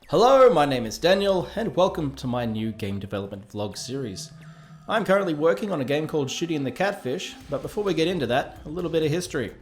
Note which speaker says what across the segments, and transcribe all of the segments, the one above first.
Speaker 1: Hello, my name is Daniel, and welcome to my new game development vlog series. I'm currently working on a game called Shooty and the Catfish, but before we get into that, a little bit of history.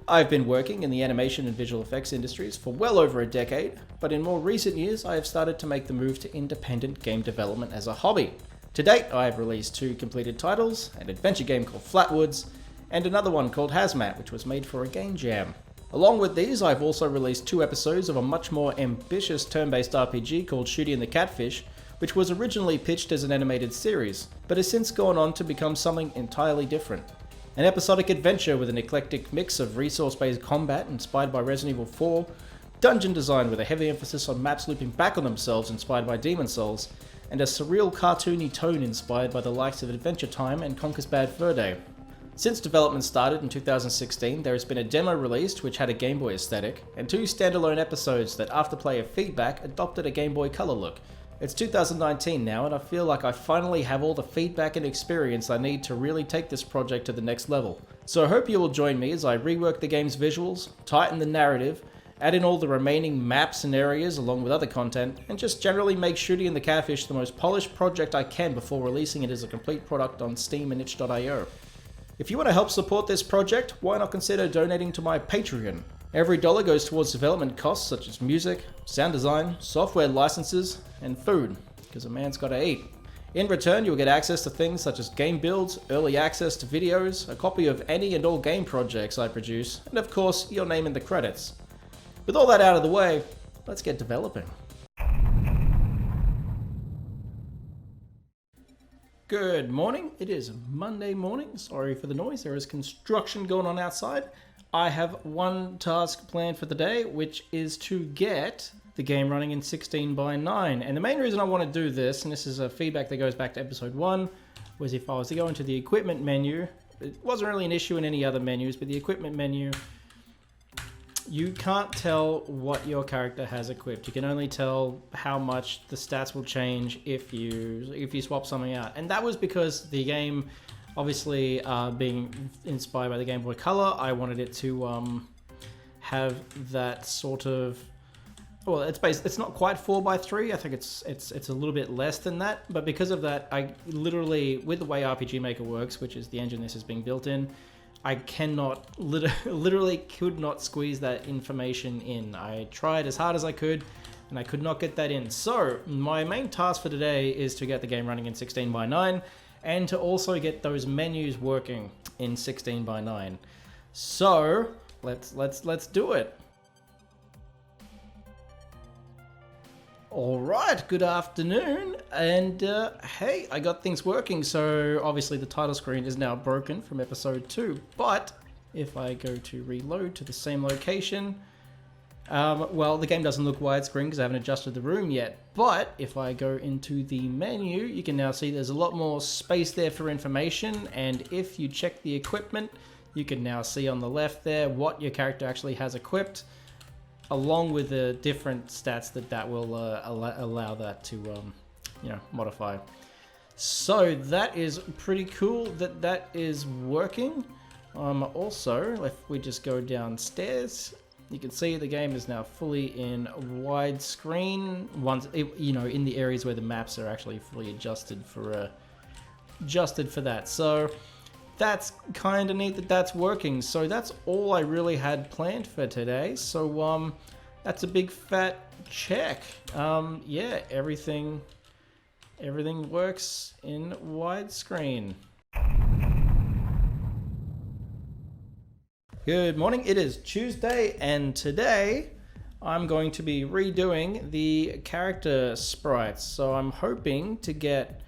Speaker 1: I've been working in the animation and visual effects industries for well over a decade, but in more recent years I have started to make the move to independent game development as a hobby. To date, I have released 2 completed titles, an adventure game called Flatwoods, and another one called Hazmat, which was made for a game jam. Along with these, I've also released 2 episodes of a much more ambitious turn-based RPG called Shooty and the Catfish, which was originally pitched as an animated series, but has since gone on to become something entirely different. An episodic adventure with an eclectic mix of resource-based combat inspired by Resident Evil 4, dungeon design with a heavy emphasis on maps looping back on themselves inspired by Demon Souls, and a surreal cartoony tone inspired by the likes of Adventure Time and Conker's Bad Fur Day. Since development started in 2016, there has been a demo released which had a Game Boy aesthetic, and 2 standalone episodes that, after player feedback, adopted a Game Boy Color look. It's 2019 now, and I feel like I finally have all the feedback and experience I need to really take this project to the next level. So I hope you will join me as I rework the game's visuals, tighten the narrative, add in all the remaining maps and areas along with other content, and just generally make Shooty and the Catfish the most polished project I can before releasing it as a complete product on Steam and itch.io. If you want to help support this project, why not consider donating to my Patreon? Every dollar goes towards development costs such as music, sound design, software licenses, and food, because a man's gotta eat. In return, you'll get access to things such as game builds, early access to videos, a copy of any and all game projects I produce, and of course, your name in the credits. With all that out of the way, let's get developing. Good morning, it is Monday morning. Sorry for the noise, there is construction going on outside. I have one task planned for the day, which is to get the game running in 16:9. And the main reason I want to do this, and this is a feedback that goes back to episode 1, was if I was to go into the equipment menu, it wasn't really an issue in any other menus, but the equipment menu, you can't tell what your character has equipped. You can only tell how much the stats will change if you swap something out. And that was because the game, obviously being inspired by the Game Boy Color, I wanted it to have that sort of, well, it's not quite 4:3. I think it's a little bit less than that. But because of that, I literally, with the way RPG Maker works, which is the engine this is being built in, I cannot, literally could not squeeze that information in. I tried as hard as I could, and I could not get that in. So, my main task for today is to get the game running in 16:9, and to also get those menus working in 16:9. So, let's do it. Alright, good afternoon, and hey, I got things working. So obviously the title screen is now broken from episode 2, but if I go to reload to the same location, well, the game doesn't look widescreen because I haven't adjusted the room yet, but if I go into the menu, you can now see there's a lot more space there for information, and if you check the equipment, you can now see on the left there what your character actually has equipped, along with the different stats that will allow that to modify. So that is pretty cool that is working. Also, if we just go downstairs, you can see the game is now fully in widescreen. In the areas where the maps are actually fully adjusted for that. So that's kind of neat that that's working. So that's all I really had planned for today. So that's a big fat check. Yeah, everything works in widescreen. Good morning, it is Tuesday, and today I'm going to be redoing the character sprites. So I'm hoping to get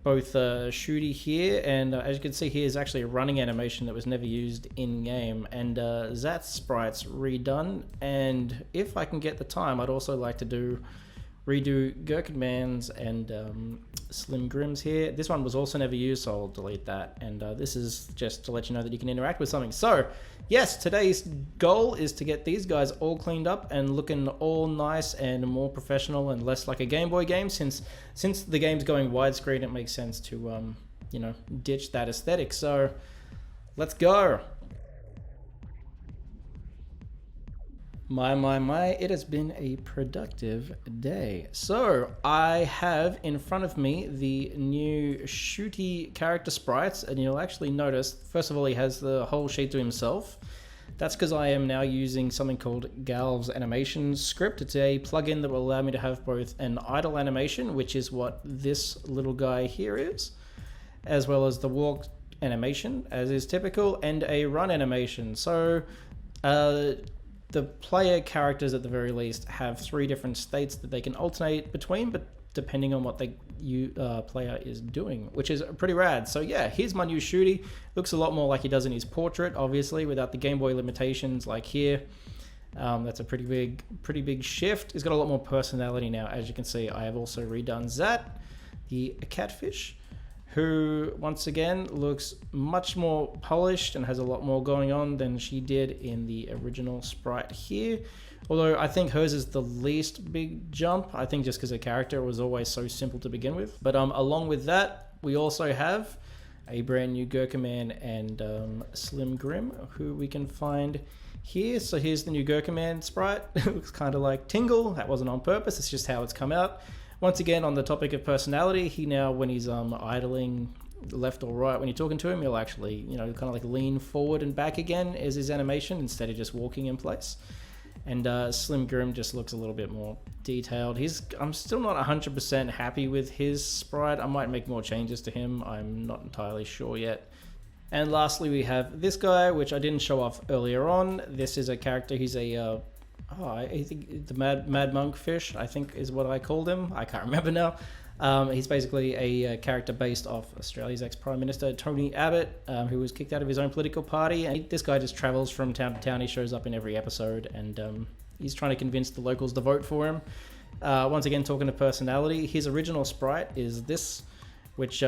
Speaker 1: both Shooty here, and as you can see here is actually a running animation that was never used in-game, and Zaat's sprites redone, and if I can get the time, I'd also like to redo Gherkinman's and Slim Grim's here. This one was also never used, so I'll delete that, and this is just to let you know that you can interact with something. So, yes, today's goal is to get these guys all cleaned up and looking all nice and more professional and less like a Game Boy game. Since the game's going widescreen, it makes sense to ditch that aesthetic. So, let's go. My, it has been a productive day. So, I have in front of me the new Shooty character sprites, and you'll actually notice, first of all, he has the whole sheet to himself. That's because I am now using something called Galv's animation script. It's a plugin that will allow me to have both an idle animation, which is what this little guy here is, as well as the walk animation, as is typical, and a run animation. So, the player characters at the very least have 3 different states that they can alternate between, but depending on what the player is doing, which is pretty rad. So yeah, here's my new Shooty. Looks a lot more like he does in his portrait, obviously, without the Game Boy limitations like here. That's a pretty big shift. He's got a lot more personality now. As you can see, I have also redone Zaat, the Catfish, who once again looks much more polished and has a lot more going on than she did in the original sprite here. Although I think hers is the least big jump, I think just because her character was always so simple to begin with. But along with that, we also have a brand new Gurkha Man and Slim Grim, who we can find here. So here's the new Gurkha Man sprite. It looks kind of like Tingle. That wasn't on purpose, it's just how it's come out. Once again, on the topic of personality, he now, when he's idling left or right, when you're talking to him, he'll actually, you know, kind of like lean forward and back again as his animation instead of just walking in place. And Slim Grim just looks a little bit more detailed. I'm still not 100% happy with his sprite. I might make more changes to him. I'm not entirely sure yet. And lastly, we have this guy, which I didn't show off earlier on. This is a character. He's a I think the Mad Monk Fish, I think is what I called him. I can't remember now. He's basically a character based off Australia's ex-Prime Minister, Tony Abbott, who was kicked out of his own political party. And this guy just travels from town to town. He shows up in every episode, and he's trying to convince the locals to vote for him. Once again, talking to personality, his original sprite is this, which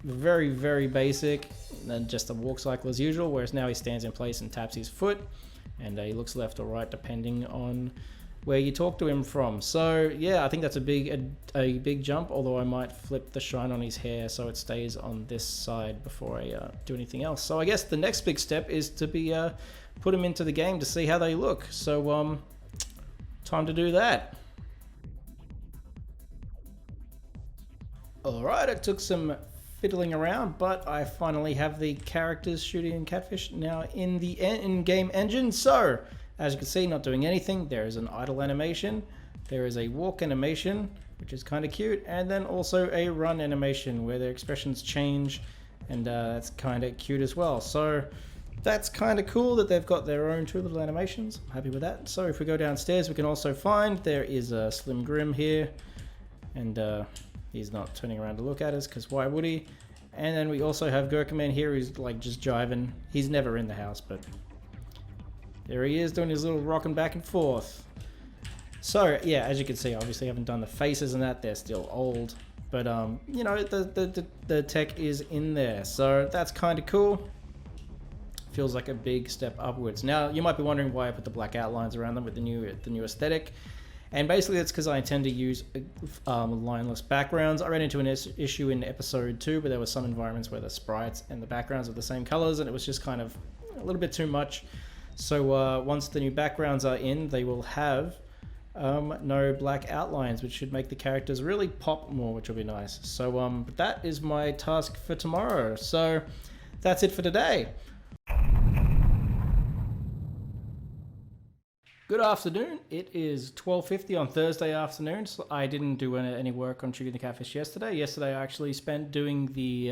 Speaker 1: very, very basic, and just a walk cycle as usual, whereas now he stands in place and taps his foot. And he looks left or right depending on where you talk to him from. So yeah, I think that's a big jump, although I might flip the shine on his hair so it stays on this side before I do anything else. So I guess the next big step is to put them into the game to see how they look. So time to do that. Alright, it took some fiddling around, but I finally have the characters Shooty and Catfish now in the in-game engine. So as you can see, not doing anything. There is an idle animation, there is a walk animation, which is kind of cute, and then also a run animation where their expressions change, and that's kind of cute as well. So that's kind of cool that they've got their own 2 little animations. I'm happy with that. So if we go downstairs, we can also find there is a Slim Grim here, and he's not turning around to look at us because why would he? And then we also have Gurkha Man here who's like just jiving. He's never in the house, but there he is doing his little rocking back and forth. So yeah, as you can see, obviously I haven't done the faces and that, they're still old. But you know, the tech is in there. So that's kind of cool. Feels like a big step upwards. Now you might be wondering why I put the black outlines around them with the new aesthetic. And basically it's because I intend to use lineless backgrounds. I ran into an issue in episode 2 where there were some environments where the sprites and the backgrounds were the same colors, and it was just kind of a little bit too much. So once the new backgrounds are in, they will have no black outlines, which should make the characters really pop more, which will be nice. So but that is my task for tomorrow. So that's it for today. Good afternoon. It is 12:50 on Thursday afternoon. So I didn't do any work on Shooty and the Catfish yesterday. Yesterday I actually spent doing the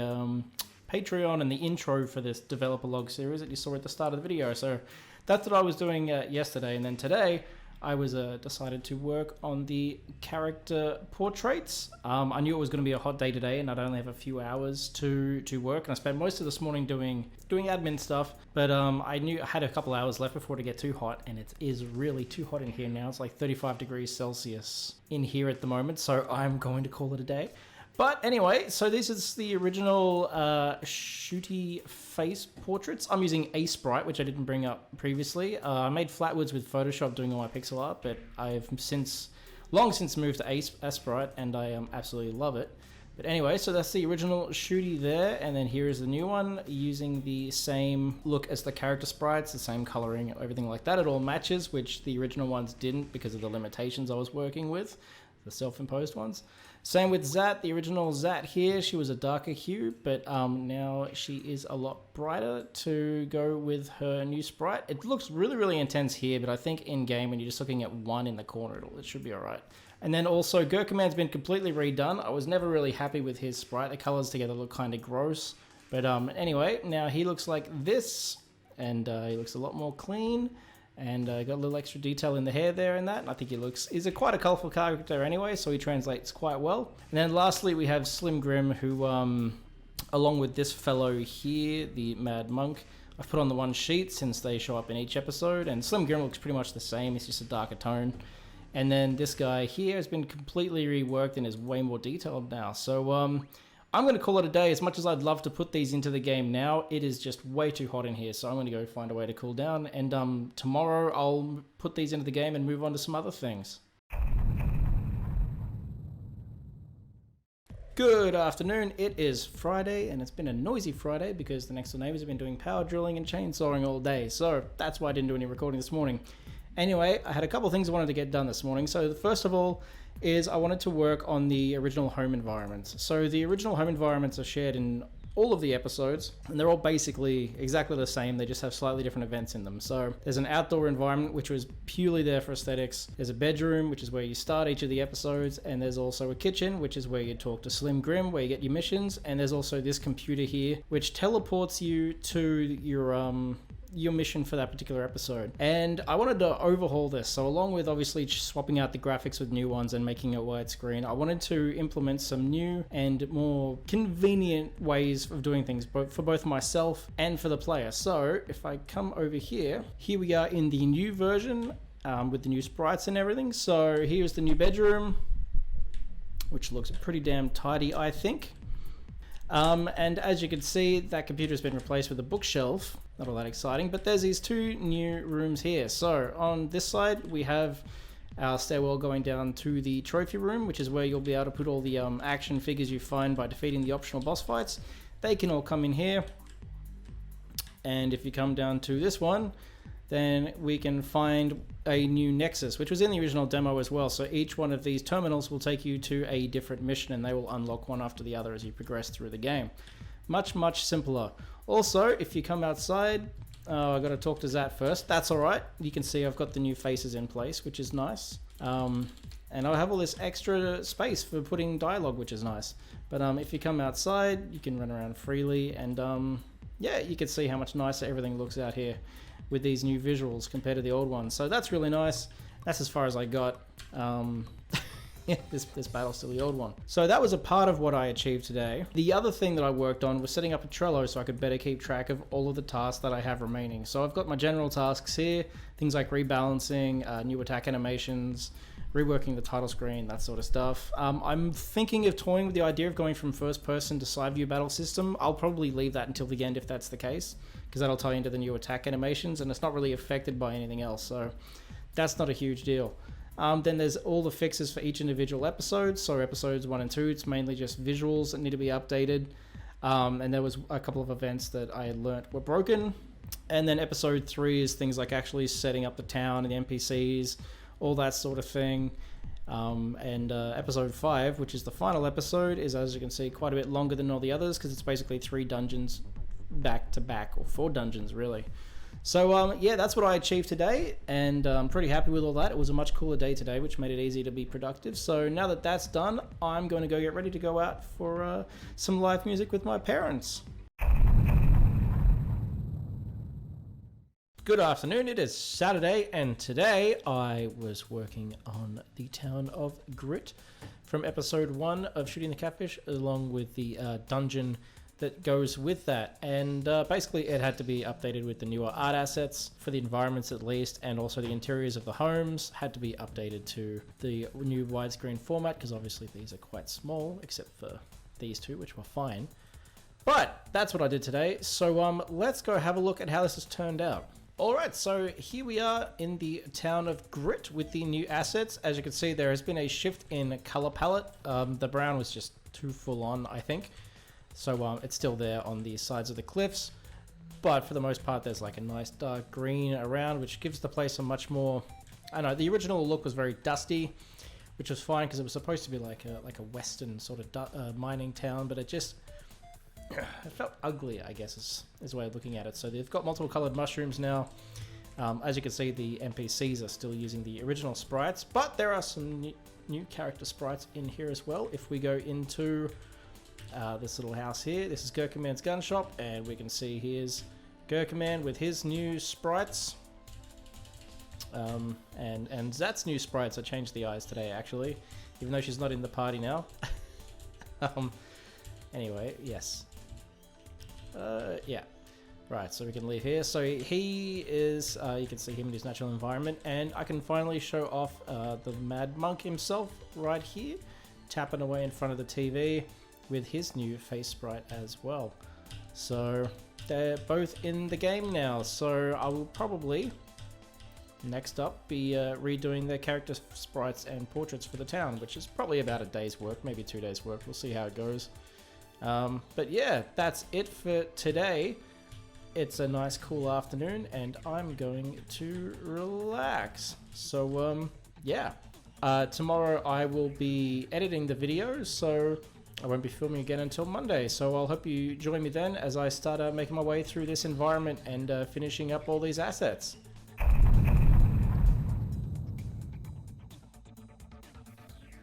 Speaker 1: Patreon and the intro for this developer log series that you saw at the start of the video. So that's what I was doing yesterday. And then today I was decided to work on the character portraits. I knew it was going to be a hot day today, and I'd only have a few hours to work. And I spent most of this morning doing admin stuff. But I knew I had a couple hours left before it get too hot, and it is really too hot in here now. It's like 35 degrees Celsius in here at the moment. So I'm going to call it a day. But anyway, so this is the original Shooty face portraits. I'm using a sprite, which I didn't bring up previously. I made flatwoods with Photoshop doing all my pixel art, but I've long since moved to a sprite, and I absolutely love it. But anyway, so that's the original Shooty there, and then here is the new one using the same look as the character sprites, the same coloring, everything like that. It all matches, which the original ones didn't because of the limitations I was working with, the self-imposed ones. Same with Zaat, the original Zaat here, she was a darker hue, but now she is a lot brighter to go with her new sprite. It looks really, really intense here, but I think in-game, when you're just looking at one in the corner, it should be alright. And then also, Gurkaman's been completely redone. I was never really happy with his sprite. The colors together look kind of gross. But anyway, now he looks like this, and he looks a lot more clean. And got a little extra detail in the hair there and that. And I think he's quite a colourful character anyway, so he translates quite well. And then lastly, we have Slim Grim, who, along with this fellow here, the Mad Monk, I've put on the one sheet since they show up in each episode. And Slim Grim looks pretty much the same. It's just a darker tone. And then this guy here has been completely reworked and is way more detailed now. So I'm going to call it a day. As much as I'd love to put these into the game now, it is just way too hot in here. So I'm going to go find a way to cool down. And tomorrow I'll put these into the game and move on to some other things. Good afternoon. It is Friday, and it's been a noisy Friday because the next door neighbors have been doing power drilling and chainsawing all day. So that's why I didn't do any recording this morning. Anyway, I had a couple of things I wanted to get done this morning. So the first of all is I wanted to work on the original home environments. So the original home environments are shared in all of the episodes, and they're all basically exactly the same. They just have slightly different events in them. So there's an outdoor environment, which was purely there for aesthetics. There's a bedroom, which is where you start each of the episodes. And there's also a kitchen, which is where you talk to Slim Grim, where you get your missions. And there's also this computer here, which teleports you to your mission for that particular episode. And I wanted to overhaul this. So along with obviously swapping out the graphics with new ones and making it widescreen, I wanted to implement some new and more convenient ways of doing things, both for both myself and for the player. So if I come over here we are in the new version with the new sprites and everything. So here's the new bedroom, which looks pretty damn tidy, I think. And as you can see, that computer's been replaced with a bookshelf. Not all that exciting, but there's these two new rooms here. So on this side, we have our stairwell going down to the trophy room, which is where you'll be able to put all the action figures you find by defeating the optional boss fights. They can all come in here. And if you come down to this one, then we can find a new Nexus, which was in the original demo as well. So each one of these terminals will take you to a different mission, and they will unlock one after the other as you progress through the game. Much, much simpler. Also, if you come outside, I've got to talk to Zaat first. That's all right. You can see I've got the new faces in place, which is nice. And I'll have all this extra space for putting dialogue, which is nice. But if you come outside, you can run around freely, and yeah, you can see how much nicer everything looks out here with these new visuals compared to the old ones. So that's really nice. That's as far as I got. Yeah, this battle's still the old one. So that was a part of what I achieved today. The other thing that I worked on was setting up a Trello so I could better keep track of all of the tasks that I have remaining. So I've got my general tasks here, things like rebalancing, new attack animations, reworking the title screen, that sort of stuff. I'm thinking of toying with the idea of going from first person to side view battle system. I'll probably leave that until the end if that's the case, because that'll tie into the new attack animations, and it's not really affected by anything else, so that's not a huge deal. Then there's all the fixes for each individual episode. So episodes 1 and 2, it's mainly just visuals that need to be updated. And there was a couple of events that I learnt were broken. And then episode 3 is things like actually setting up the town and the NPCs, all that sort of thing. And episode 5, which is the final episode, is, as you can see, quite a bit longer than all the others because it's basically 3 dungeons back to back, or 4 dungeons really. So yeah, that's what I achieved today, and I'm pretty happy with all that. It was a much cooler day today, which made it easy to be productive. So now that that's done, I'm going to go get ready to go out for some live music with my parents. Good afternoon, it is Saturday, and today I was working on the town of Grit from episode 1 of Shooty and the Catfish, along with the dungeon that goes with that. And basically it had to be updated with the newer art assets for the environments at least, and also the interiors of the homes had to be updated to the new widescreen format, because obviously these are quite small, except for these two, which were fine. But that's what I did today, so let's go have a look at how this has turned out. Alright, so here we are in the town of Grit with the new assets. As you can see, there has been a shift in color palette. The brown was just too full on, I think. So it's still there on the sides of the cliffs, but for the most part there's like a nice dark green around, which gives the place a much more, I don't know, the original look was very dusty, which was fine because it was supposed to be like a western sort of mining town, but it just, it felt ugly, I guess is a way of looking at it. So they've got multiple colored mushrooms now. As you can see, the NPCs are still using the original sprites, but there are some new character sprites in here as well. If we go into this little house here, this is Gurkhaman's gun shop, and we can see here's Gurkhaman with his new sprites. And Zaat's new sprites. I changed the eyes today, actually, even though she's not in the party now. Anyway, yes. Yeah. Right, so we can leave here. So he is, you can see him in his natural environment, and I can finally show off the Mad Monk himself right here, tapping away in front of the TV with his new face sprite as well. So they're both in the game now, so I will probably next up be redoing their character sprites and portraits for the town, which is probably about a day's work, maybe 2 days work. We'll see how it goes. But yeah, that's it for today. It's a nice cool afternoon and I'm going to relax. So yeah, tomorrow I will be editing the videos, so I won't be filming again until Monday. So I'll hope you join me then as I start making my way through this environment and finishing up all these assets.